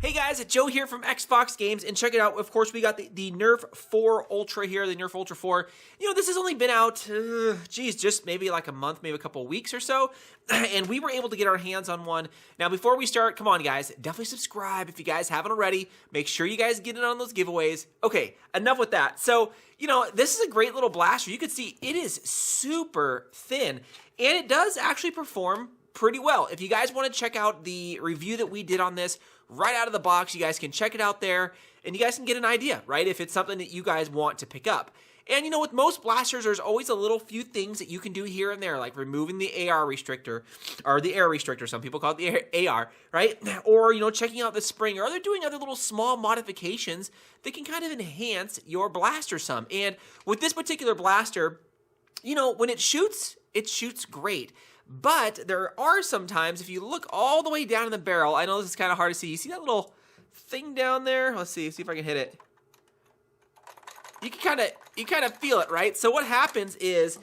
Hey guys, it's Joe here from XFoxGames, and check it out. Of course, we got the Nerf 4 Ultra here, the Nerf Ultra 4. You know, this has only been out, just maybe like a month, maybe a couple of weeks or so, and we were able to get our hands on one. Now, before we start, come on guys, definitely subscribe if you guys haven't already. Make sure you guys get in on those giveaways. Okay, enough with that. So, you know, this is a great little blaster. You can see it is super thin, and it does actually perform pretty well. If you guys want to check out the review that we did on this right out of the box, you guys can check it out there, and you guys can get an idea, right, if it's something that you guys want to pick up. And you know, with most blasters, there's always a little few things that you can do here and there, like removing the AR restrictor, or the Air Restrictor, some people call it the AR, right? Or, you know, checking out the spring, or they're doing other little small modifications that can kind of enhance your blaster some. And with this particular blaster, you know, when it shoots great. But there are some times, if you look all the way down in the barrel, I know this is kind of hard to see. You see that little thing down there? Let's see if I can hit it. You kind of feel it, right? So what happens is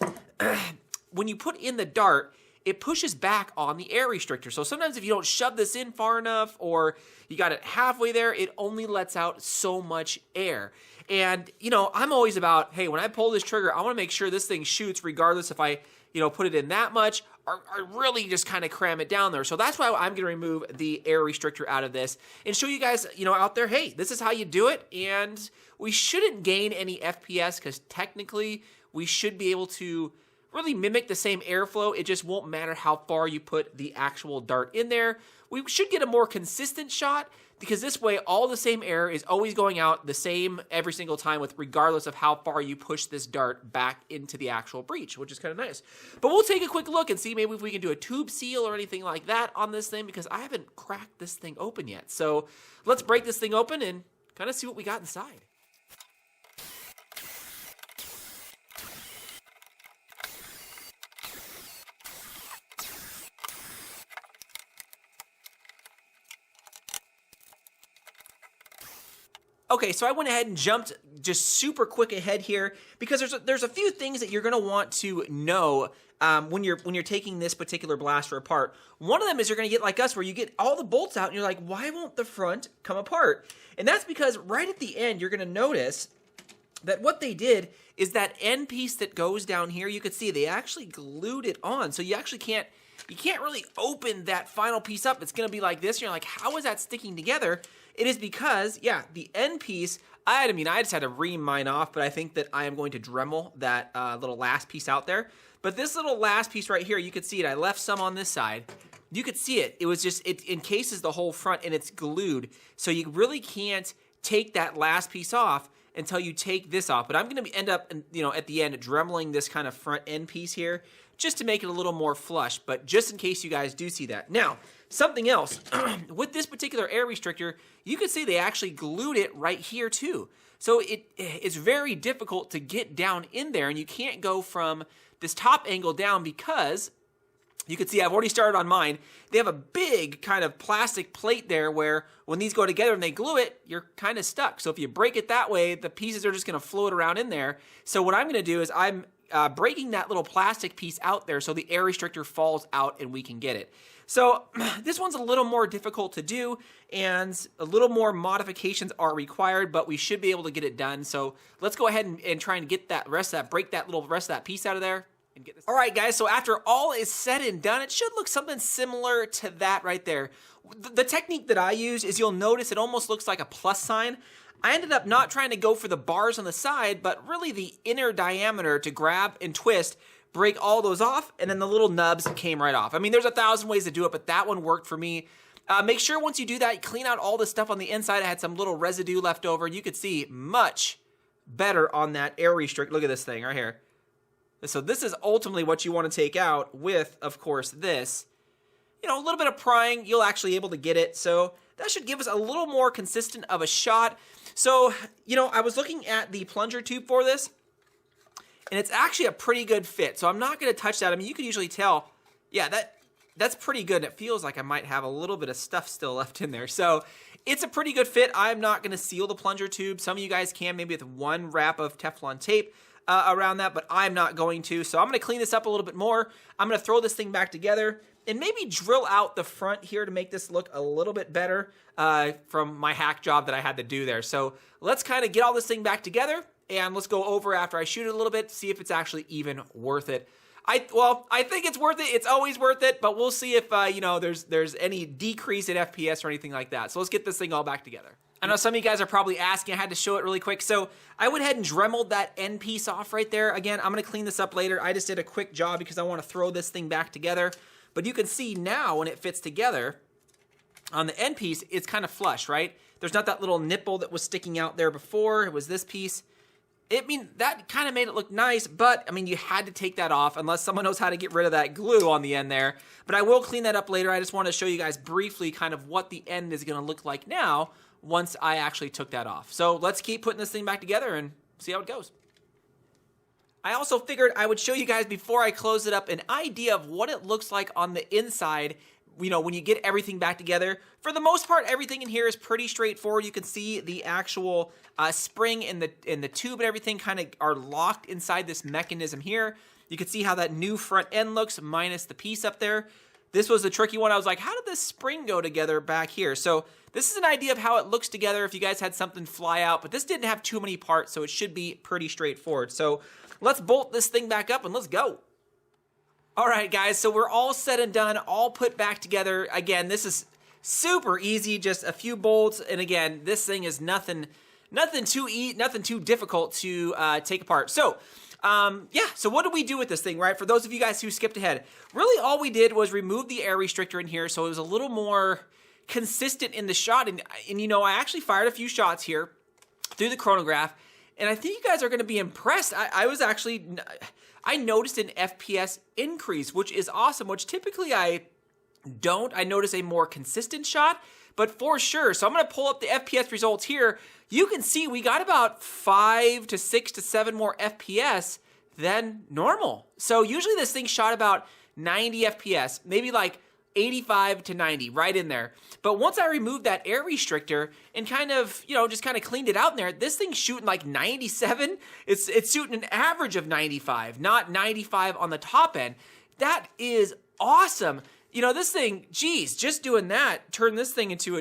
when you put in the dart, it pushes back on the air restrictor. So sometimes if you don't shove this in far enough, or you got it halfway there, it only lets out so much air. And, you know, I'm always about, hey, when I pull this trigger, I want to make sure this thing shoots regardless if I, you know, put it in that much or really just kind of cram it down there. So that's why I'm going to remove the air restrictor out of this and show you guys, you know, out there, hey, this is how you do it. And we shouldn't gain any FPS because technically we should be able to really mimic the same airflow. It just won't matter how far you put the actual dart in there. We should get a more consistent shot because this way all the same air is always going out the same every single time, with regardless of how far you push this dart back into the actual breech, which is kind of nice. But we'll take a quick look and see maybe if we can do a tube seal or anything like that on this thing, because I haven't cracked this thing open yet. So let's break this thing open and kind of see what we got inside. Okay, so I went ahead and jumped just super quick ahead here because there's a few things that you're going to want to know when you're taking this particular blaster apart. One of them is you're going to get like us, where you get all the bolts out and you're like, why won't the front come apart? And that's because right at the end, you're going to notice that what they did is that end piece that goes down here, you could see they actually glued it on. So you actually can't really open that final piece up. It's going to be like this. And you're like, how is that sticking together? It is because, yeah, the end piece, I just had to ream mine off, but I think that I am going to Dremel that little last piece out there. But this little last piece right here, you could see it. I left some on this side. You could see it. It was just, it encases the whole front and it's glued. So you really can't take that last piece off until you take this off. But I'm going to end up, you know, at the end, Dremeling this kind of front end piece here just to make it a little more flush. But just in case you guys do see that. Now, something else, with this particular air restrictor, you can see they actually glued it right here too. So it's very difficult to get down in there, and you can't go from this top angle down because you can see I've already started on mine. They have a big kind of plastic plate there where when these go together and they glue it, you're kind of stuck. So if you break it that way, the pieces are just going to float around in there. So what I'm going to do is I'm breaking that little plastic piece out there so the air restrictor falls out and we can get it. So this one's a little more difficult to do, and a little more modifications are required, but we should be able to get it done. So let's go ahead and try and get that rest of that, break that little rest of that piece out of there. And get this. All right, guys, so after all is said and done, it should look something similar to that right there. The technique that I use is, you'll notice it almost looks like a plus sign. I ended up not trying to go for the bars on the side, but really the inner diameter to grab and twist, break all those off, and then the little nubs came right off. I mean, there's 1,000 ways to do it, but that one worked for me. Make sure once you do that, you clean out all the stuff on the inside. I had some little residue left over. You could see much better on that air restrict. Look at this thing right here. So this is ultimately what you want to take out with, of course, this. You know, a little bit of prying, you'll actually able to get it. So that should give us a little more consistent of a shot. So, you know, I was looking at the plunger tube for this, and it's actually a pretty good fit. So I'm not going to touch that. I mean, you can usually tell, yeah, that's pretty good. It feels like I might have a little bit of stuff still left in there. So it's a pretty good fit. I'm not going to seal the plunger tube. Some of you guys can, maybe with one wrap of Teflon tape around that, but I'm not going to. So I'm going to clean this up a little bit more. I'm going to throw this thing back together. and maybe drill out the front here to make this look a little bit better from my hack job that I had to do there. So let's kind of get all this thing back together, and let's go over after I shoot it a little bit, see if it's actually even worth it. I think it's worth it. It's always worth it, but we'll see if there's any decrease in FPS or anything like that. So let's get this thing all back together. I know some of you guys are probably asking. I had to show it really quick. So I went ahead and Dremeled that end piece off right there. Again, I'm going to clean this up later. I just did a quick job because I want to throw this thing back together. But you can see now when it fits together on the end piece, it's kind of flush, right? There's not that little nipple that was sticking out there before. It was this piece. That kind of made it look nice, but, you had to take that off unless someone knows how to get rid of that glue on the end there. But I will clean that up later. I just want to show you guys briefly kind of what the end is going to look like now once I actually took that off. So let's keep putting this thing back together and see how it goes. I also figured I would show you guys before I close it up an idea of what it looks like on the inside, when you get everything back together. For the most part, everything in here is pretty straightforward. You can see the actual spring and the tube and everything kind of are locked inside this mechanism here. You can see how that new front end looks minus the piece up there. This was the tricky one. I was like, how did this spring go together back here? So this is an idea of how it looks together if you guys had something fly out, but this didn't have too many parts, so it should be pretty straightforward. So let's bolt this thing back up and let's go. All right, guys, so we're all set and done, all put back together. Again, this is super easy, just a few bolts. And again, this thing is nothing too difficult to take apart. So, so what do we do with this thing, right? For those of you guys who skipped ahead, really all we did was remove the air restrictor in here so it was a little more consistent in the shot. And I actually fired a few shots here through the chronograph, and I think you guys are going to be impressed. I noticed an FPS increase, which is awesome, which typically I don't. I notice a more consistent shot, but for sure. So I'm going to pull up the FPS results here. You can see we got about 5 to 6 to 7 more FPS than normal. So usually this thing shot about 90 FPS, maybe like 85 to 90, right in there. But once I removed that air restrictor and just cleaned it out in there, this thing's shooting like 97. It's shooting an average of 95, not 95 on the top end. That is awesome. This thing, geez, just doing that turned this thing into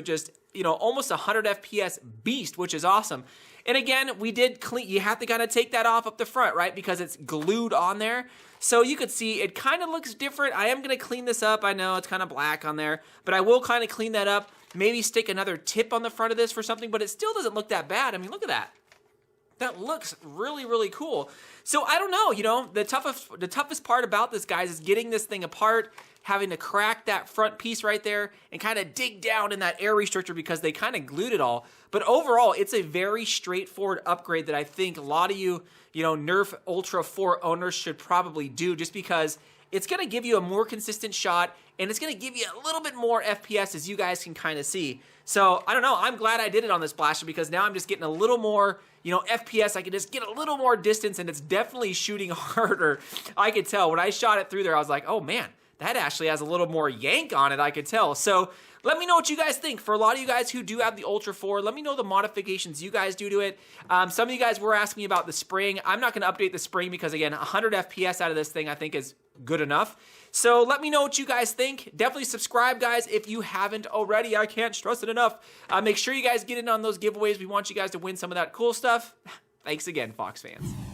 almost 100 FPS beast, which is awesome. And again, we did clean. You have to kind of take that off up the front, right? Because it's glued on there. So you could see it kind of looks different. I am going to clean this up. I know it's kind of black on there, but I will kind of clean that up. Maybe stick another tip on the front of this for something, but it still doesn't look that bad. Look at that. That looks really, really cool. So I don't know, the toughest part about this, guys, is getting this thing apart, having to crack that front piece right there and kind of dig down in that air restrictor because they kind of glued it all. But overall, it's a very straightforward upgrade that I think a lot of you, Nerf Ultra 4 owners should probably do, just because it's going to give you a more consistent shot and it's going to give you a little bit more FPS, as you guys can kind of see. So I don't know. I'm glad I did it on this blaster because now I'm just getting a little more, FPS. I can just get a little more distance, and it's definitely shooting harder. I could tell when I shot it through there, I was like, oh man, that actually has a little more yank on it, I could tell. So let me know what you guys think. For a lot of you guys who do have the Ultra 4, let me know the modifications you guys do to it. Some of you guys were asking me about the spring. I'm not going to update the spring because, again, 100 FPS out of this thing I think is good enough. So let me know what you guys think. Definitely subscribe, guys, if you haven't already. I can't stress it enough. Make sure you guys get in on those giveaways. We want you guys to win some of that cool stuff. Thanks again, Fox fans.